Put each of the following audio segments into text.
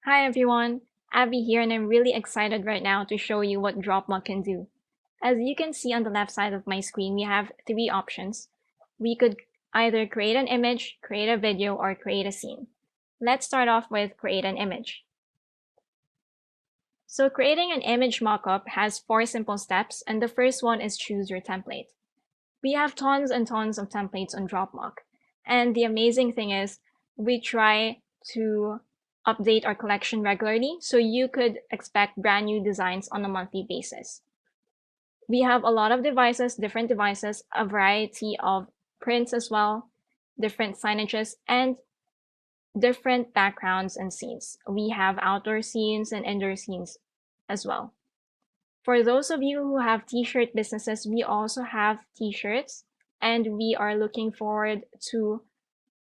Hi everyone, Abby here and I'm really excited right now to show you what DropMock can do. As you can see on the left side of my screen, we have three options. We could either create an image, create a video, or create a scene. Let's start off with create an image. So creating an image mockup has 4 simple steps, and the first one is choose your template. We have tons and tons of templates on DropMock, and the amazing thing is we try to update our collection regularly, so you could expect brand new designs on a monthly basis. We have a lot of devices, different devices, a variety of prints as well, different signages, and different backgrounds and scenes. We have outdoor scenes and indoor scenes as well. For those of you who have t-shirt businesses, we also have t-shirts, and we are looking forward to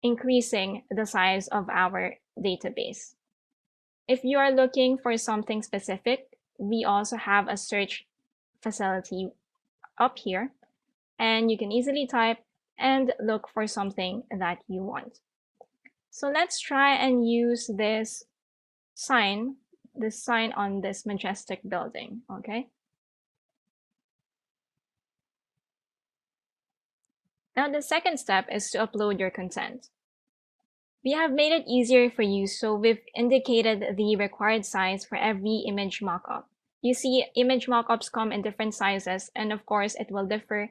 increasing the size of our database. If you are looking for something specific, we also have a search facility up here, and you can easily type and look for something that you want. So let's try and use this sign on this majestic building, okay? Now the second step is to upload your content. We have made it easier for you, so we've indicated the required size for every image mockup. You see, image mockups come in different sizes, and of course, it will differ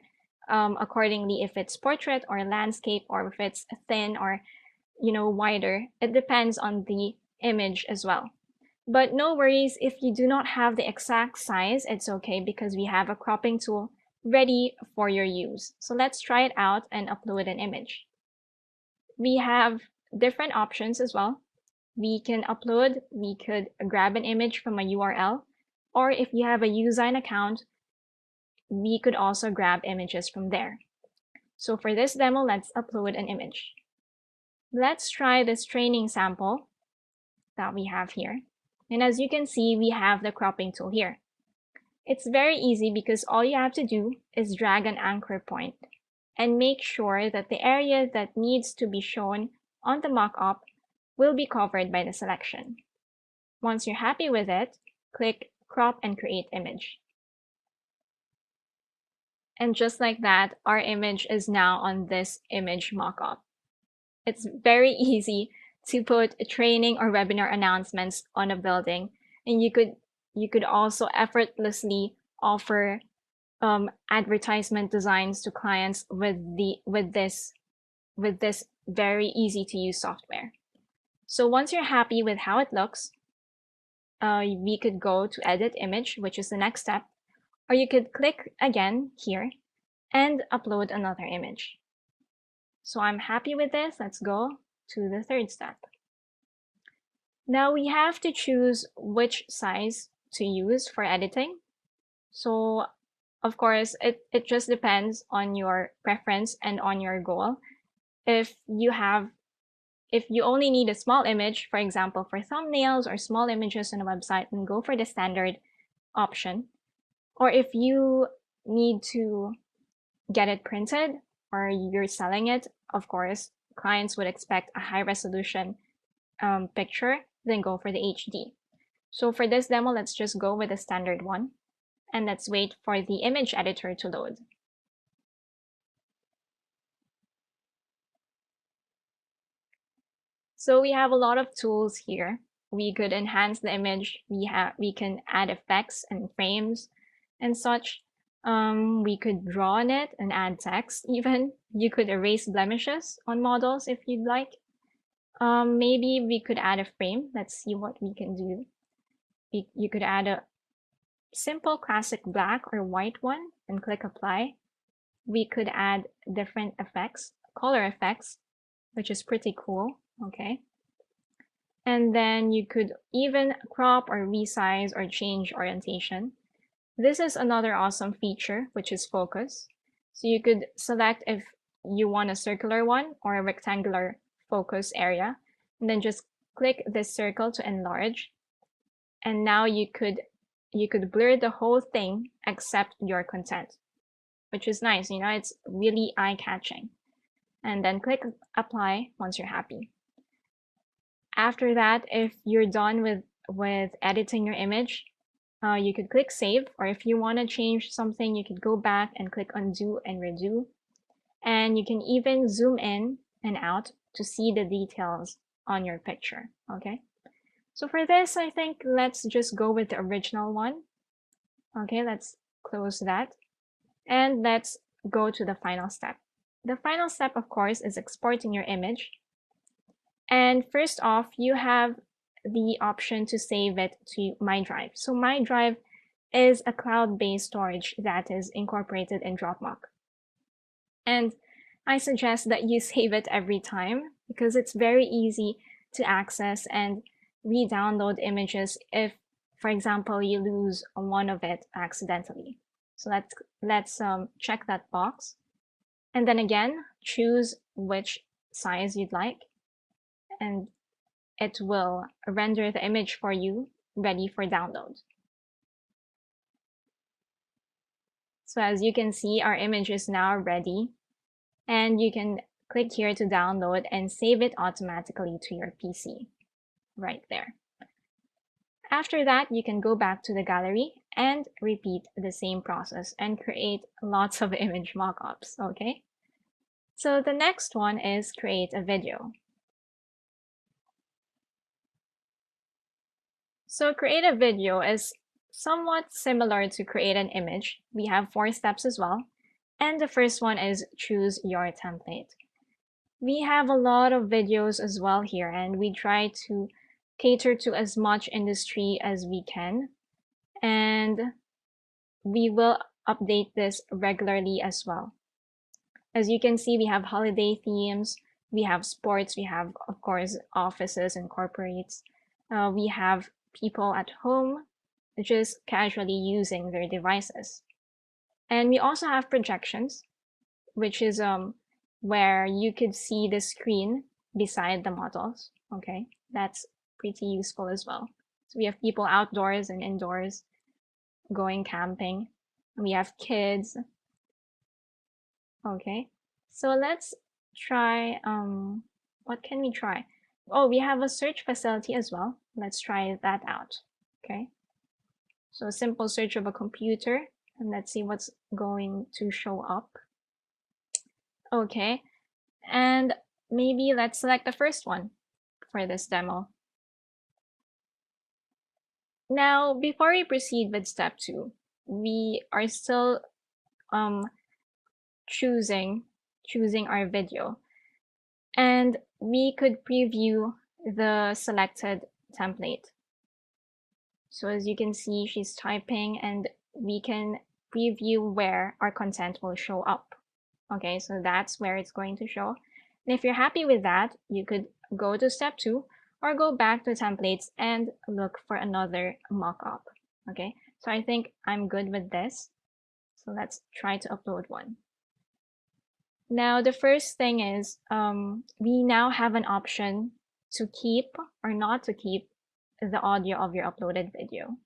accordingly if it's portrait or landscape, or if it's thin or wider. It depends on the image as well. But no worries, if you do not have the exact size, it's okay because we have a cropping tool ready for your use. So let's try it out and upload an image. We have different options as well. We could grab an image from a URL, or if you have a Usign account, we could also grab images from there. So for this demo, let's upload an image. Let's try this training sample that we have here. And as you can see, we have the cropping tool here. It's very easy because all you have to do is drag an anchor point and make sure that the area that needs to be shown on the mockup will be covered by the selection. Once you're happy with it, click Crop and Create Image. And just like that, our image is now on this image mockup. It's very easy to put training or webinar announcements on a building, and you could also effortlessly offer advertisement designs to clients with this very easy to use software. So once you're happy with how it looks, we could go to edit image, which is the next step, or you could click again here and upload another image. So I'm happy with this. Let's go to the third step. Now we have to choose which size to use for editing. So of course, it just depends on your preference and on your goal. If you only need a small image, for example, for thumbnails or small images on a website, then go for the standard option. Or if you need to get it printed or you're selling it, of course, clients would expect a high resolution picture, then go for the HD. So for this demo, let's just go with the standard one, and let's wait for the image editor to load. So we have a lot of tools here. We could enhance the image. We can add effects and frames and such. We could draw on it and add text even. You could erase blemishes on models if you'd like. Maybe we could add a frame. Let's see what we can do. You could add a simple classic black or white one and click apply. We could add different effects, color effects, which is pretty cool, okay? And then you could even crop or resize or change orientation. This is another awesome feature, which is focus. So you could select if you want a circular one or a rectangular focus area, and then just click this circle to enlarge. And now you could blur the whole thing except your content, which is nice. It's really eye-catching. And then click apply once you're happy. After that, if you're done with editing your image, you could click save, or if you want to change something, you could go back and click undo and redo. And you can even zoom in and out to see the details on your picture. Okay, so for this, I think let's just go with the original one. Okay, let's close that, and let's go to the final step. The final step, of course, is exporting your image. And first off, you have the option to save it to My Drive. So My Drive is a cloud-based storage that is incorporated in DropMock. And I suggest that you save it every time because it's very easy to access and re-download images if, for example, you lose one of it accidentally. So let's check that box. And then again, choose which size you'd like, and it will render the image for you ready for download. So as you can see, our image is now ready, and you can click here to download and save it automatically to your PC right there. After that, you can go back to the gallery and repeat the same process and create lots of image mockups, okay? So the next one is create a video. So create a video is somewhat similar to create an image. We have 4 steps as well. And the first one is choose your template. We have a lot of videos as well here, and we try to cater to as much industry as we can. And we will update this regularly as well. As you can see, we have holiday themes, we have sports, we have, of course, offices and corporates. We have people at home just casually using their devices. And we also have projections, which is where you could see the screen beside the models. Okay, that's pretty useful as well. So we have people outdoors and indoors going camping. We have kids. Okay, so let's try, what can we try? Oh, we have a search facility as well. Let's try that out. Okay, so a simple search of a computer, and let's see what's going to show up. Okay, and maybe let's select the first one for this demo. Now, before we proceed with step 2, we are still choosing our video, and we could preview the selected template. So as you can see, she's typing, and we can preview where our content will show up. Okay, so that's where it's going to show. And if you're happy with that, you could go to step 2 or go back to templates and look for another mockup. Okay, so I think I'm good with this. So let's try to upload one. Now, the first thing is we now have an option to keep or not to keep the audio of your uploaded video.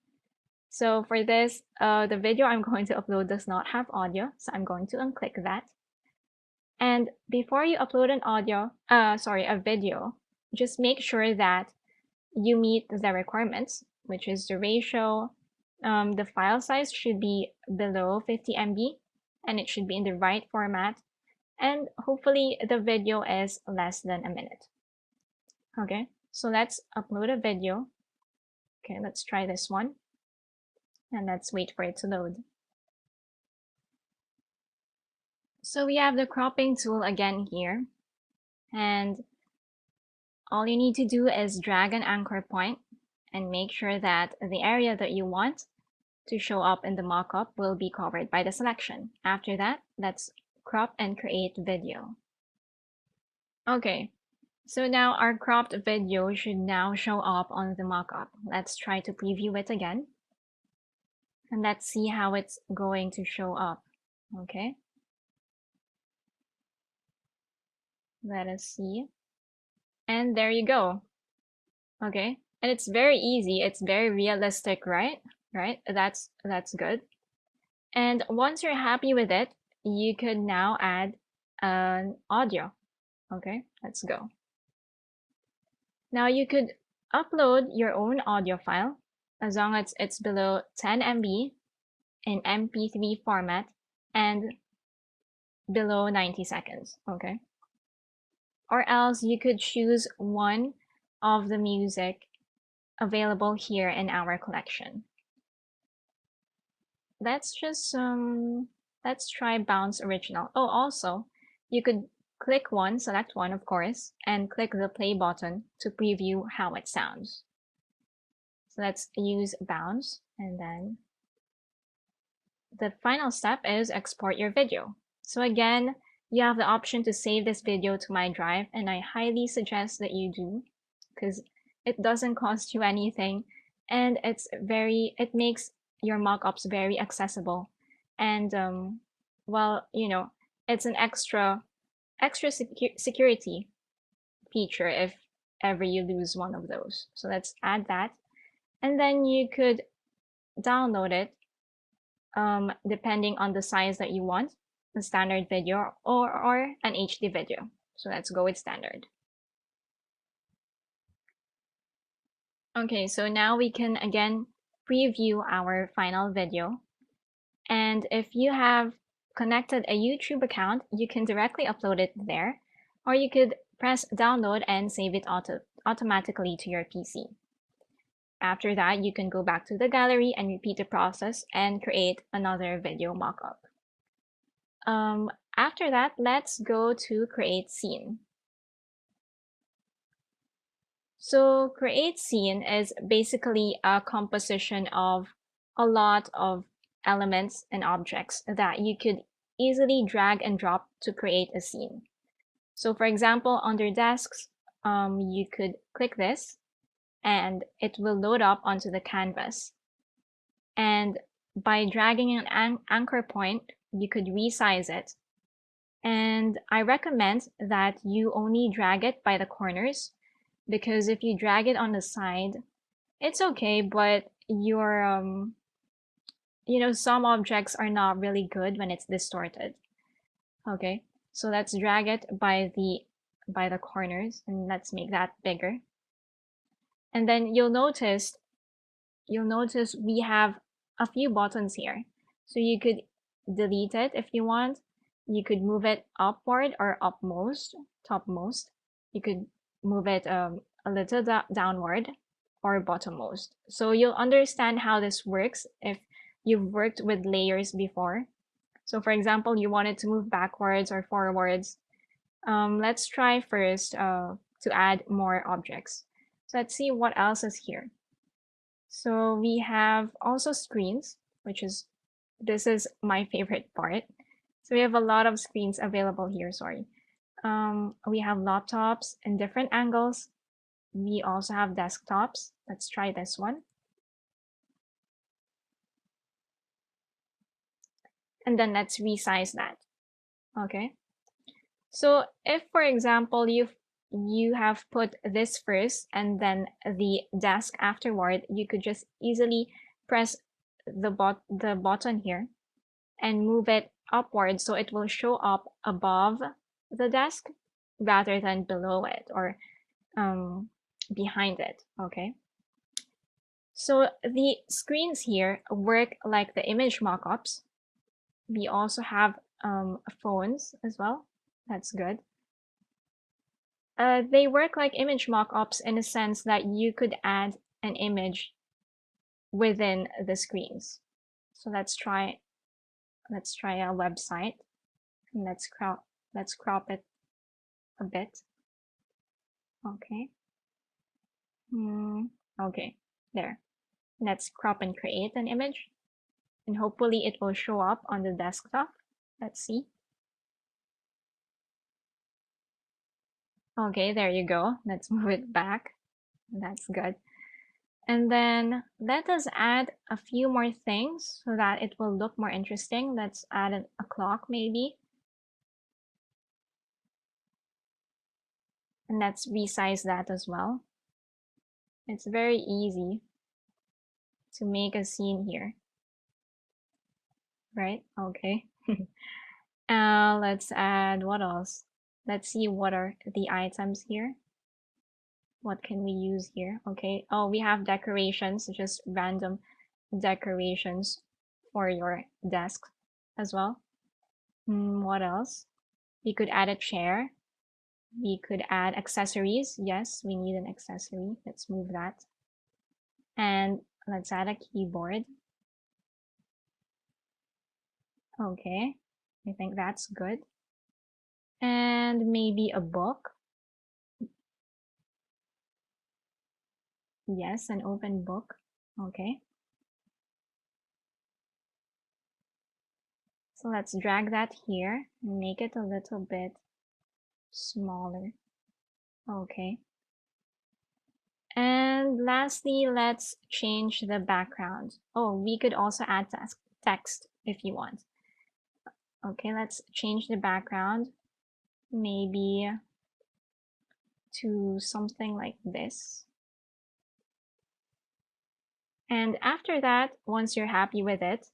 So for this, the video I'm going to upload does not have audio, so I'm going to unclick that. And before you upload a video, just make sure that you meet the requirements, which is the ratio. The file size should be below 50 MB, and it should be in the right format. And hopefully the video is less than a minute. Okay, so let's upload a video. Okay, let's try this one. And let's wait for it to load. So we have the cropping tool again here. And all you need to do is drag an anchor point and make sure that the area that you want to show up in the mockup will be covered by the selection. After that, let's crop and create video. Okay, so now our cropped video should now show up on the mockup. Let's try to preview it again. And let's see how it's going to show up. Okay. Let us see. And there you go. Okay. And it's very easy. It's very realistic, right? Right? That's good. And once you're happy with it, you could now add an audio. Okay, let's go. Now you could upload your own audio file as long as it's below 10 MB in MP3 format and below 90 seconds, okay? Or else you could choose one of the music available here in our collection. Let's try Bounce Original. Oh, also, you could click one, select one, of course, and click the play button to preview how it sounds. So let's use Bounce, and then the final step is export your video. So again, you have the option to save this video to my drive, and I highly suggest that you do, because it doesn't cost you anything, and it makes your mockups very accessible, and well, you know, it's an extra security feature if ever you lose one of those. So let's add that, and then you could download it depending on the size that you want, a standard video or an HD video. So let's go with standard. Okay, so now we can again preview our final video. And if you have connected a YouTube account, you can directly upload it there, or you could press download and save it automatically to your PC. After that, you can go back to the gallery and repeat the process and create another video mockup. After that, let's go to create scene. So create scene is basically a composition of a lot of elements and objects that you could easily drag and drop to create a scene. So for example, under desks, you could click this and it will load up onto the canvas. And by dragging an anchor point, you could resize it. And I recommend that you only drag it by the corners, because if you drag it on the side, it's okay, but your you know, some objects are not really good when it's distorted. Okay, so let's drag it by the corners, and let's make that bigger. And then you'll notice we have a few buttons here. So you could delete it if you want. You could move it upward or topmost. You could move it a little downward or bottommost. So you'll understand how this works if you've worked with layers before. So for example, you wanted to move backwards or forwards. Let's try first to add more objects. So let's see what else is here. So we have also screens, this is my favorite part. So we have a lot of screens available here, sorry. We have laptops in different angles. We also have desktops. Let's try this one. And then let's resize that. Okay. So if, for example, you have put this first and then the desk afterward, you could just easily press the button here and move it upward so it will show up above the desk rather than below it or behind it. Okay. So the screens here work like the image mockups. We also have phones as well. That's good. They work like image mockups in a sense that you could add an image within the screens. So let's try a website, and let's crop it a bit. Okay. Okay, there. Let's crop and create an image, and hopefully it will show up on the desktop. Let's see. Okay, there you go. Let's move it back. That's good. And then let us add a few more things so that it will look more interesting. Let's add a clock maybe. And let's resize that as well. It's very easy to make a scene here. Right? Okay. Let's add what else? Let's see what are the items here. What can we use here? Okay. Oh, we have decorations, just random decorations for your desk as well. What else? We could add a chair. We could add accessories. Yes, we need an accessory. Let's move that. And let's add a keyboard. Okay, I think that's good. And maybe a book. Yes, an open book. Okay. So let's drag that here and make it a little bit smaller. Okay. And lastly, let's change the background. Oh, we could also add text if you want. Okay, let's change the background maybe to something like this. And after that, once you're happy with it,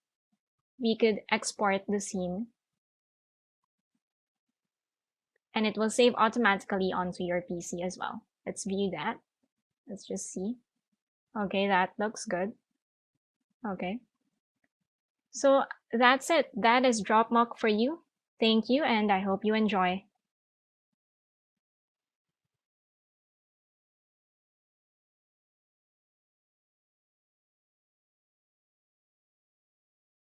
we could export the scene and it will save automatically onto your PC as well. Let's view that. Let's just see. Okay, that looks good. Okay. So that's it. That is DropMock for you. Thank you, and I hope you enjoy.